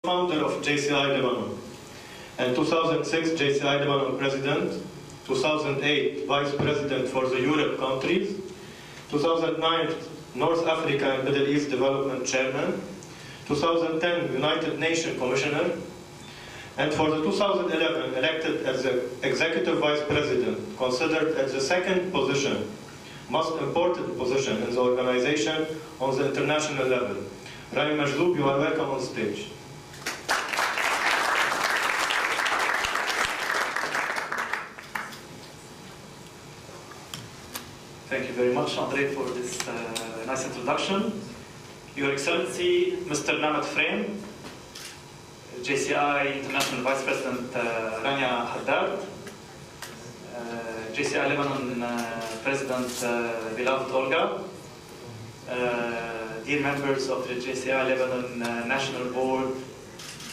Founder of JCI Lebanon, and 2006 JCI Lebanon President, 2008 Vice President for the Europe countries, 2009 North Africa and Middle East Development Chairman, 2010 United Nations Commissioner, and for the 2011 elected as the Executive Vice President, considered as the second position, most important position in the organization on the international level. Rami Majzoub, you are welcome on stage. Thank you very much, Andre, for this nice introduction. Your Excellency, Mr. Nehmat Frem, JCI International Vice President Rania Haddad, JCI Lebanon President beloved Olga, dear members of the JCI Lebanon National Board,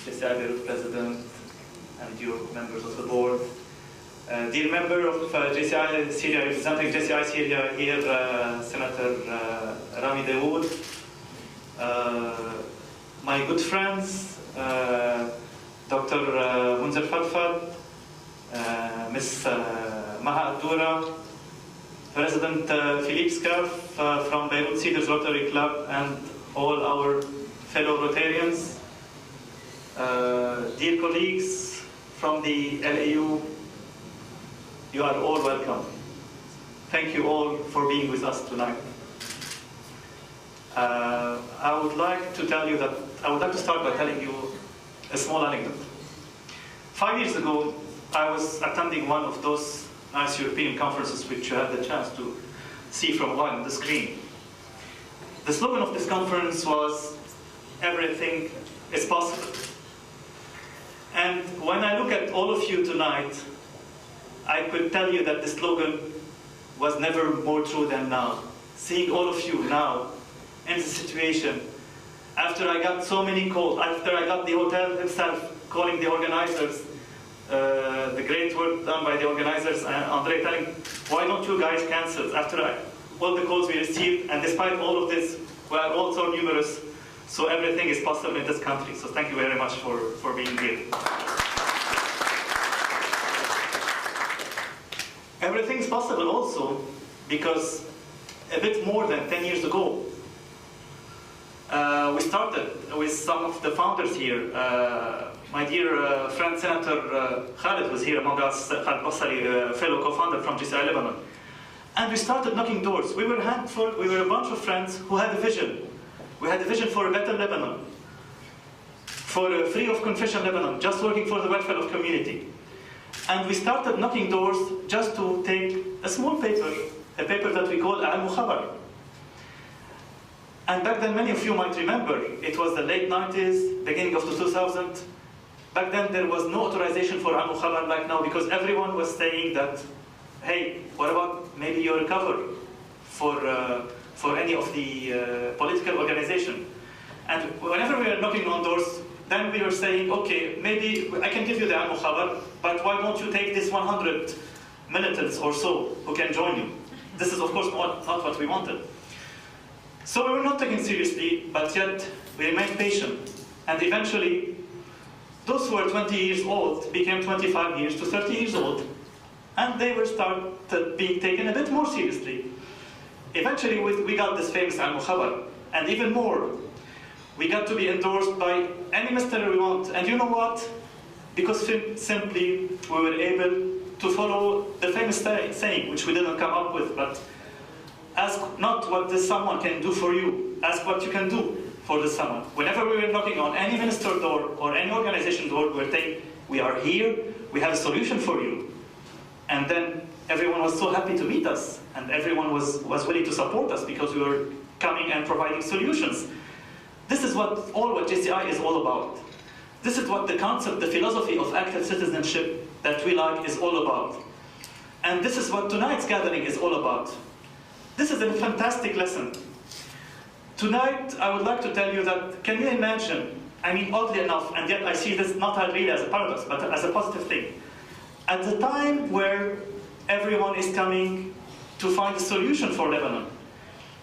JCI Beirut President, and your members of the board, dear member of JCI Syria, representing JCI Syria here, Senator Rami Majzoub, my good friends, Dr. Munzer Falfad, Ms. Maha Addoura, President Philippe Scaff from Beirut Cedars Rotary Club, and all our fellow Rotarians, dear colleagues from the LAU, you are all welcome. Thank you all for being with us tonight. I would like to start by telling you a small anecdote. 5 years ago, I was attending one of those nice European conferences which you had the chance to see from on the screen. The slogan of this conference was, "Everything is possible." And when I look at all of you tonight, I could tell you that the slogan was never more true than now. Seeing all of you now in the situation, after I got so many calls, after I got the hotel himself calling the organizers, the great work done by the organizers, Andre telling, why don't you guys cancel? After all the calls we received, and despite all of this, we are all so numerous, so everything is possible in this country. So thank you very much for being here. Everything is possible also because a bit more than 10 years ago, we started with some of the founders here. My dear friend Senator Khaled was here among us, Khaled Bassari, fellow co-founder from JCI Lebanon. And we started knocking doors. We were a handful, we were a bunch of friends who had a vision. We had a vision for a better Lebanon, for a free of confession Lebanon, just working for the welfare of community. And we started knocking doors just to take a small paper, a paper that we call Al-Mukhabar. And back then, many of you might remember, it was the late 90s, beginning of the 2000s. Back then, there was no authorization for Al-Mukhabar like now, because everyone was saying that, hey, what about maybe your cover for any of the political organization? And whenever we were knocking on doors, then we were saying, okay, maybe I can give you the Al-Mukhabar, but why don't you take this 100 militants or so who can join you? This is, of course, not what we wanted. So we were not taken seriously, but yet we remained patient. And eventually, those who were 20 years old became 25 years to 30 years old. And they were started being taken a bit more seriously. Eventually, we got this famous Al-Mukhabar. And even more, we got to be endorsed by any minister we want. And you know what? Because simply we were able to follow the famous saying, which we didn't come up with, but ask not what this someone can do for you, ask what you can do for this someone. Whenever we were knocking on any minister door or any organization door, we were saying, we are here, we have a solution for you. And then everyone was so happy to meet us, and everyone was willing to support us because we were coming and providing solutions. This is what JCI is all about. This is what the concept, the philosophy of active citizenship that we like is all about. And this is what tonight's gathering is all about. This is a fantastic lesson. Tonight, I would like to tell you that, can you imagine, I mean, oddly enough, and yet I see this not really as a paradox, but as a positive thing. At the time where everyone is coming to find a solution for Lebanon,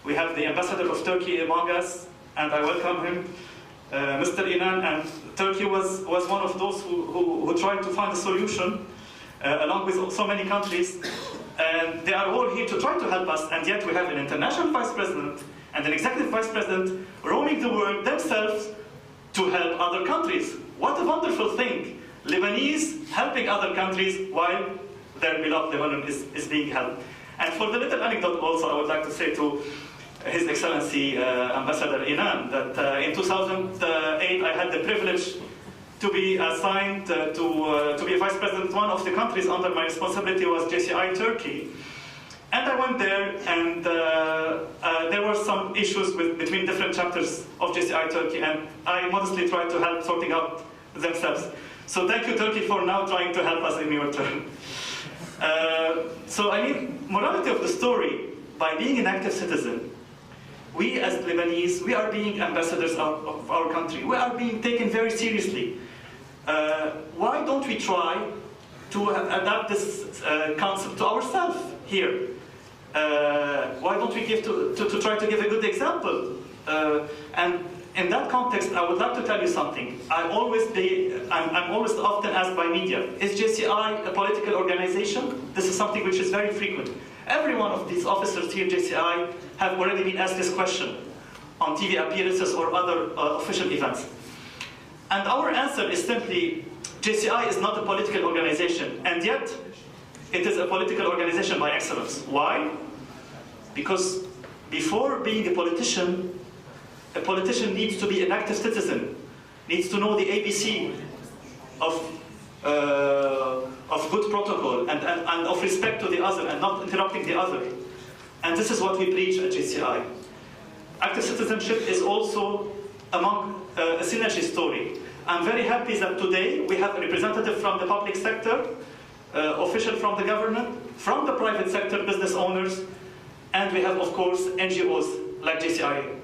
we have the ambassador of Turkey among us, and I welcome him. Mr. Inan, and Turkey was one of those who tried to find a solution, along with so many countries. And they are all here to try to help us, and yet we have an international vice president and an executive vice president roaming the world themselves to help other countries. What a wonderful thing. Lebanese helping other countries while their beloved Lebanon is being helped. And for the little anecdote also, I would like to say to His Excellency Ambassador Inan that in 2008 I had the privilege to be assigned to be a vice president. One of the countries under my responsibility was JCI Turkey. And I went there, and there were some issues between different chapters of JCI Turkey, and I modestly tried to help sorting out themselves. So thank you, Turkey, for now trying to help us in your turn. So I mean, morality of the story, by being an active citizen, we as Lebanese, we are being ambassadors of our country. We are being taken very seriously. Why don't we try to adapt this concept to ourselves here? Why don't we try to give a good example? And in that context, I would like to tell you something. I'm always often asked by media, is JCI a political organization? This is something which is very frequent. Every one of these officers here at JCI have already been asked this question on TV appearances or other official events. And our answer is simply, JCI is not a political organization, and yet it is a political organization by excellence. Why? Because before being a politician needs to be an active citizen, needs to know the ABC of good protocol and of respect to the other and not interrupting the other. And this is what we preach at JCI. Active citizenship is also among a synergy story. I'm very happy that today we have a representative from the public sector, official from the government, from the private sector, business owners, and we have, of course, NGOs like JCI.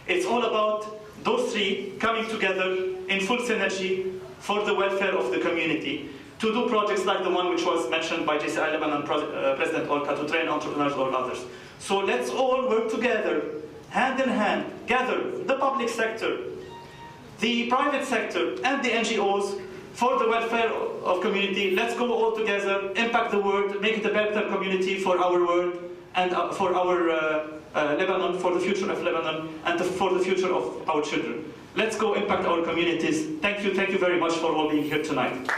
It's all about those three coming together in full synergy for the welfare of the community to do projects like the one which was mentioned by JCI Lebanon President Olka to train entrepreneurs or others. So let's all work together, hand in hand, gather the public sector, the private sector, and the NGOs for the welfare of community. Let's go all together, impact the world, make it a better community for our world and for our Lebanon, for the future of Lebanon, and for the future of our children. Let's go impact our communities. Thank you very much for all being here tonight.